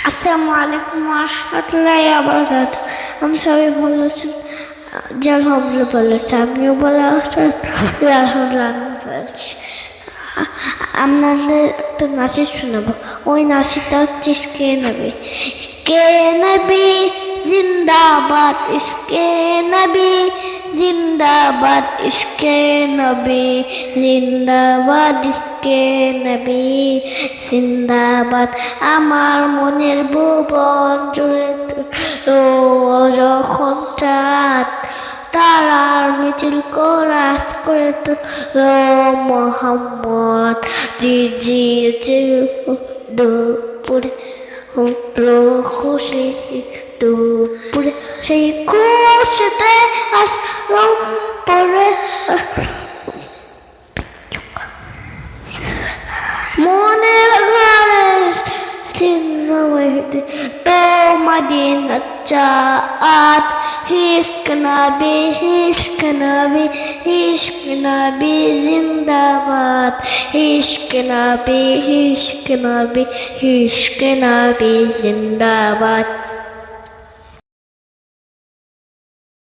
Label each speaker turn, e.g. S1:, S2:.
S1: আসসালামু আলাইকুম ওয়া রাহমাতুল্লাহি ওয়া বারাকাতুহু। আমি সবাই ভালো আছেন? জি আলহামদুলিল্লাহ ভালো আছি। আপনিও ভালো আছেন? জি আলহামদুলিল্লাহ আমি ভালো আছি। আপনাদের একটা নাচের শোনাবো। ওই নাচটা হচ্ছে ইশকে নবী। ইশকে নবী জিন্দাবাদ, ইশকে নবী জিন্দাবাদ, ইশকে নবী জিন্দাবাদ, ইশকে নবী জিন্দাবাদ। আমার মনের ভুবন জুড়ে যখন চাঁদ তারার মিছিল কোরাস করে তুলো মোহাম্মদ জি জি জি দুপুরে খুশি দুপুরে সেই খুশিতে আসলাম পরে মনের ঘরে সিনেমাতে তো মদিনা চাঁদ ইশক নবী ইশক নবী ইশক নবী জিন্দাবাদ, ইশক নবী ইশক নবী ইশক নবী জিন্দাবাদ।